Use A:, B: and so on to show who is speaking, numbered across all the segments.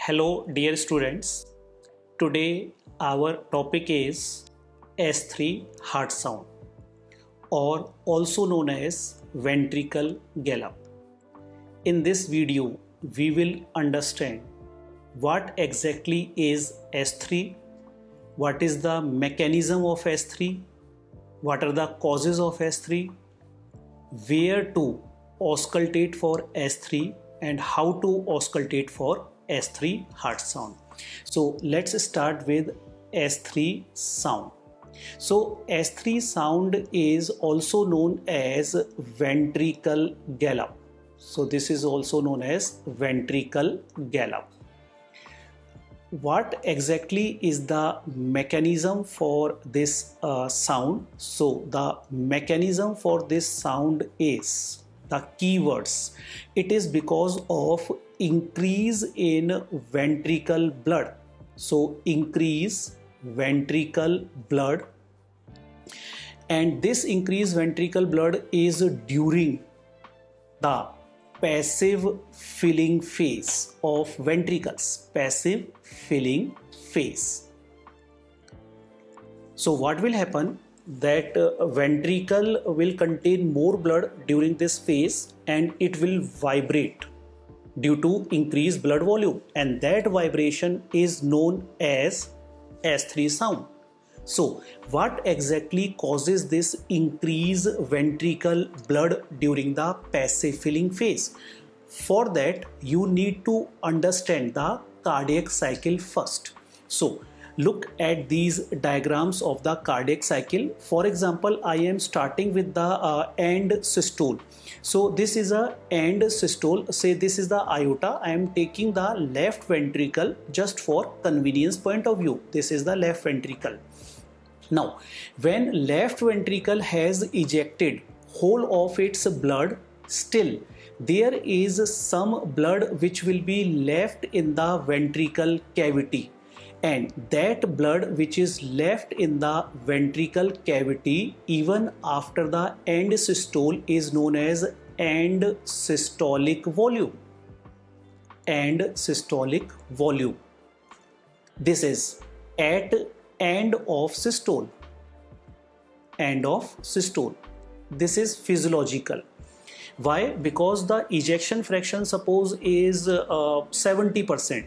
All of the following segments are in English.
A: Hello dear students, today our topic is S3 heart sound or also known as ventricle gallop. In this video we will understand what exactly is S3, what is the mechanism of S3, what are the causes of S3, where to auscultate for S3 and how to auscultate for S3 heart sound. So let's start with S3 sound. So S3 sound is also known as ventricle gallop. So this is also known as ventricle gallop. What exactly is the mechanism for this sound? So the mechanism for this sound is the keywords. It is because of increase in ventricle blood. So increase ventricle blood, and this increased ventricle blood is during the passive filling phase of ventricles. Passive filling phase. So what will happen? That ventricle will contain more blood during this phase and it will vibrate due to increased blood volume, and that vibration is known as S3 sound. So what exactly causes this increased ventricle blood during the passive filling phase? For that you need to understand the cardiac cycle first. So look at these diagrams of the cardiac cycle. For example, I am starting with the end systole. So this is a end systole. Say this is the aorta. I am taking the left ventricle just for convenience point of view. This is the left ventricle. Now, when left ventricle has ejected whole of its blood, still there is some blood which will be left in the ventricle cavity. And that blood which is left in the ventricle cavity even after the end systole is known as end systolic volume. End systolic volume. This is at end of systole. End of systole. This is physiological. Why? Because the ejection fraction suppose is 70%.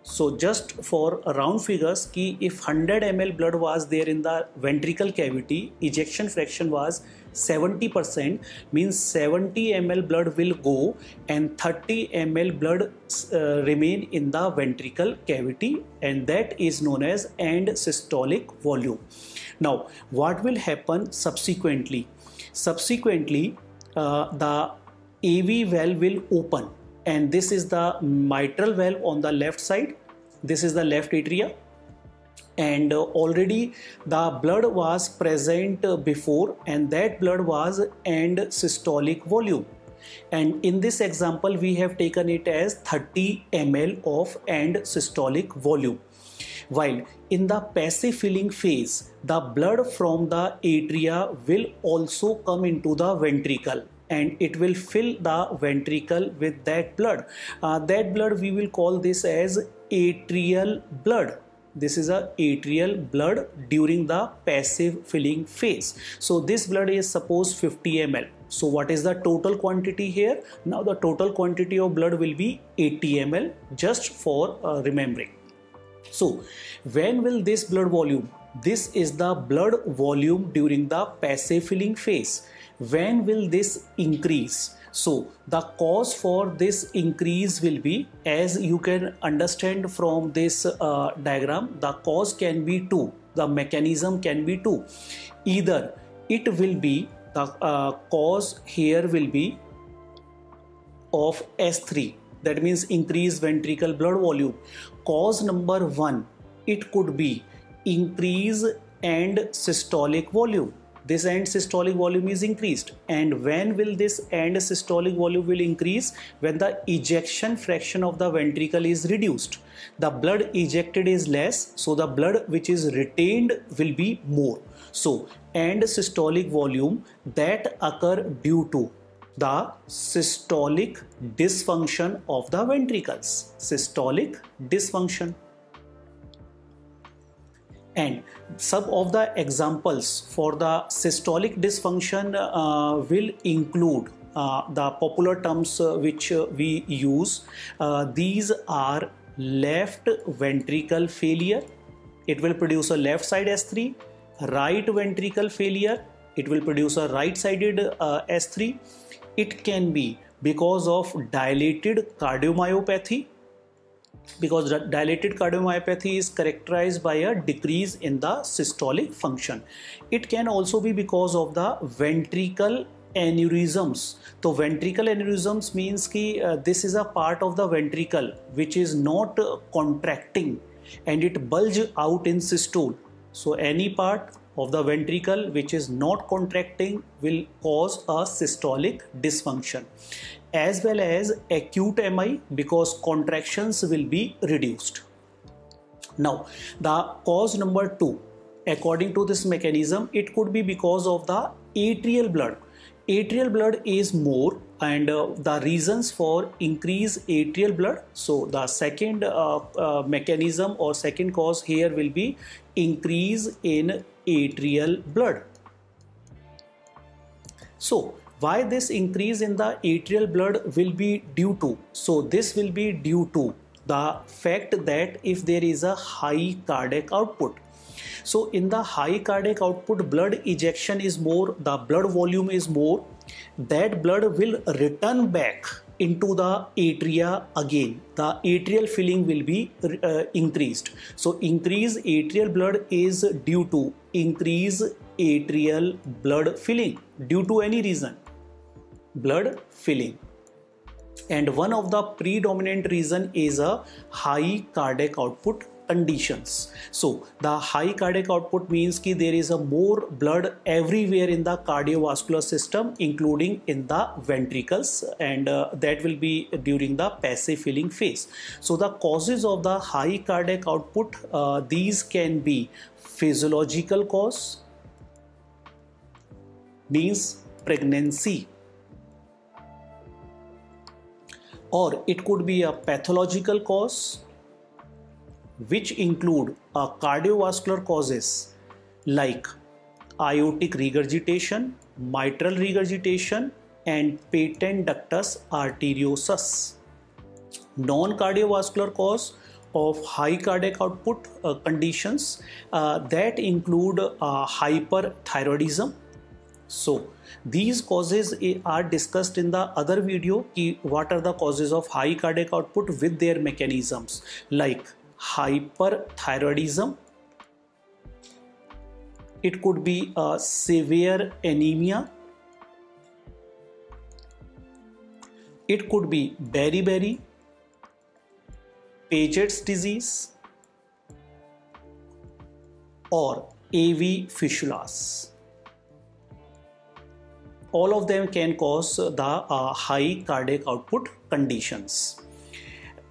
A: So just for round figures, ki if 100 ml blood was there in the ventricle cavity, ejection fraction was 70%, means 70 ml blood will go and 30 ml blood remain in the ventricle cavity, and that is known as end systolic volume. Now what will happen subsequently? Subsequently the AV valve will open, and this is the mitral valve on the left side. This is the left atria, and already the blood was present before, and that blood was end systolic volume. And in this example we have taken it as 30 ml of end systolic volume. While in the passive filling phase, the blood from the atria will also come into the ventricle, and it will fill the ventricle with that blood. That blood we will call this as atrial blood. This is a atrial blood during the passive filling phase. So this blood is suppose 50 ml. So what is the total quantity here? Now the total quantity of blood will be 80 ml, just for remembering. So when will this blood volume? This is the blood volume during the passive filling phase. When will this increase? So the cause for this increase will be, as you can understand from this diagram, the cause can be two. The mechanism can be two. Either it will be the cause here will be of S3. That means increased ventricle blood volume. Cause number one, it could be increase end systolic volume. This end systolic volume is increased. And when will this end systolic volume will increase? When the ejection fraction of the ventricle is reduced. The blood ejected is less, so the blood which is retained will be more. So end systolic volume that occur due to the systolic dysfunction of the ventricles. Systolic dysfunction. And some of the examples for the systolic dysfunction will include the popular terms which we use. These are left ventricle failure. It will produce a left side S3. Right ventricle failure. It will produce a right-sided S3. It can be because of dilated cardiomyopathy, because dilated cardiomyopathy is characterized by a decrease in the systolic function. It can also be because of the ventricle aneurysms. So ventricle aneurysms means कि this is a part of the ventricle which is not contracting and it bulge out in systole. So any part of the ventricle which is not contracting will cause a systolic dysfunction, as well as acute MI because contractions will be reduced. Now, the cause number 2, according to this mechanism, it could be because of the atrial blood. Atrial blood is more, and the reasons for increase atrial blood. So the second mechanism or second cause here will be increase in atrial blood. So why this increase in the atrial blood will be due to? So this will be due to the fact that if there is a high cardiac output. So in the high cardiac output, blood ejection is more, the blood volume is more, that blood will return back into the atria again. The atrial filling will be increased. So increased atrial blood is due to increase atrial blood filling due to any reason. Blood filling. And one of the predominant reason is a high cardiac output conditions. So the high cardiac output means कि there is a more blood everywhere in the cardiovascular system, including in the ventricles, and that will be during the passive filling phase. So the causes of the high cardiac output, these can be physiological cause, means pregnancy, or it could be a pathological cause, which include cardiovascular causes like aortic regurgitation, mitral regurgitation, and patent ductus arteriosus. Non-cardiovascular cause of high cardiac output conditions that include hyperthyroidism. So these causes are discussed in the other video, what are the causes of high cardiac output with their mechanisms, like hyperthyroidism. It could be a severe anemia. It could be beriberi, Paget's disease, or AV fistulas. All of them can cause the high cardiac output conditions.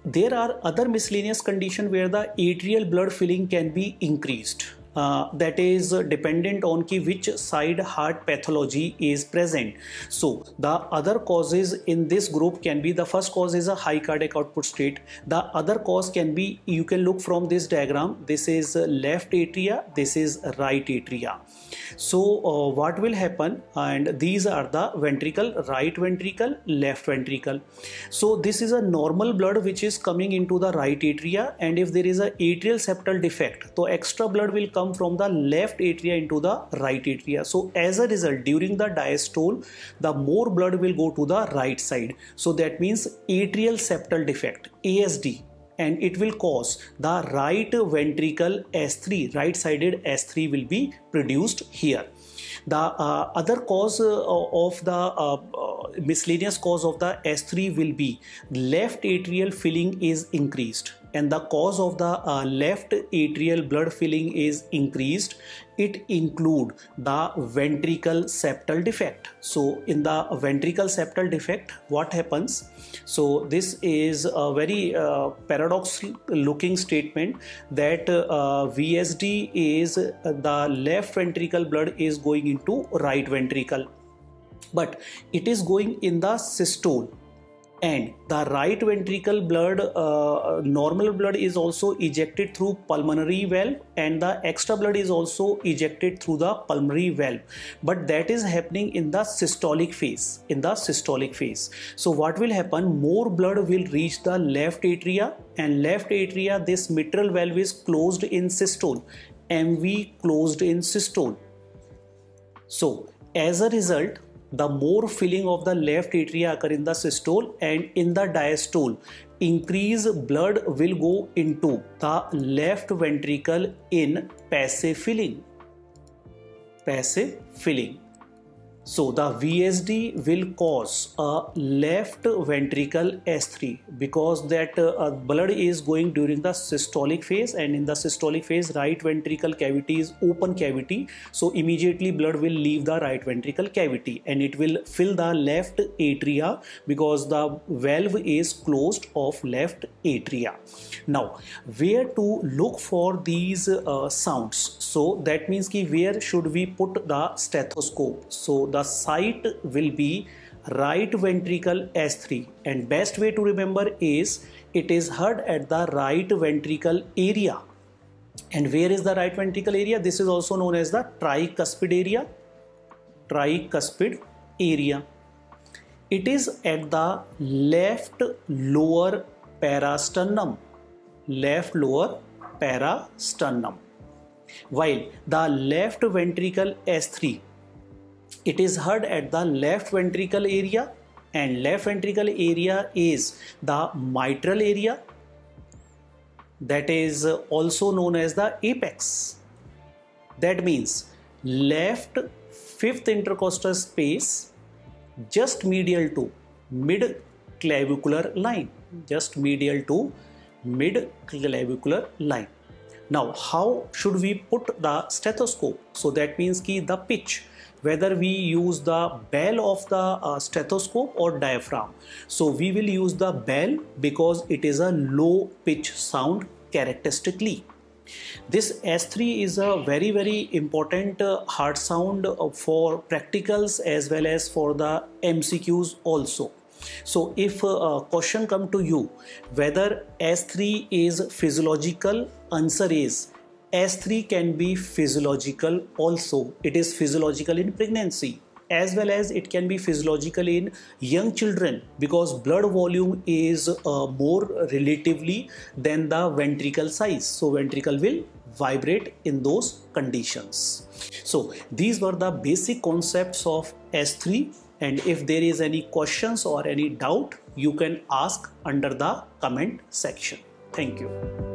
A: There are other miscellaneous conditions where the atrial blood filling can be increased. That is dependent on which side heart pathology is present. So the other causes in this group can be, the first cause is a high cardiac output state. The other cause can be, you can look from this diagram, this is left atria, this is right atria. So what will happen, and these are the ventricle, right ventricle, left ventricle. So this is a normal blood which is coming into the right atria, and if there is a atrial septal defect, so extra blood will come from the left atria into the right atria. So as a result, during the diastole, the more blood will go to the right side. So that means atrial septal defect, ASD, and it will cause the right ventricle S3, right-sided S3 will be produced here. The other cause of the miscellaneous cause of the S3 will be left atrial filling is increased, and the cause of the left atrial blood filling is increased. It include the ventricle septal defect. So in the ventricle septal defect, what happens? So this is a very paradoxical looking statement that VSD is the left ventricle blood is going into right ventricle. but it is going in the systole, and the right ventricle blood, normal blood is also ejected through pulmonary valve, and the extra blood is also ejected through the pulmonary valve, but that is happening in the systolic phase, so what will happen, more blood will reach the left atria, and left atria, this mitral valve is closed in systole, MV closed in systole. So as a result, the more filling of the left atria occur in the systole, and in the diastole, increased blood will go into the left ventricle in passive filling. So the VSD will cause a left ventricle S3, because that blood is going during the systolic phase, and in the systolic phase right ventricle cavity is open cavity, so immediately blood will leave the right ventricle cavity and it will fill the left atria, because the valve is closed of left atria. Now where to look for these sounds? So that means ki where should we put the stethoscope? So the site will be right ventricle S3, and best way to remember is it is heard at the right ventricle area. And where is the right ventricle area? This is also known as the tricuspid area. It is at the left lower parasternum, while the left ventricle S3, it is heard at the left ventricle area, and left ventricle area is the mitral area, that is also known as the apex. That means left fifth intercostal space just medial to mid clavicular line, Now how should we put the stethoscope? So that means ki the pitch, whether we use the bell of the stethoscope or diaphragm. So we will use the bell because it is a low pitch sound characteristically. This S3 is a very, very important heart sound for practicals as well as for the MCQs also. So if a question come to you whether S3 is physiological, answer is S3 can be physiological also. It is physiological in pregnancy as well as it can be physiological in young children, because blood volume is more relatively than the ventricle size. So ventricle will vibrate in those conditions. So these were the basic concepts of S3, and if there is any questions or any doubt, you can ask under the comment section. Thank you.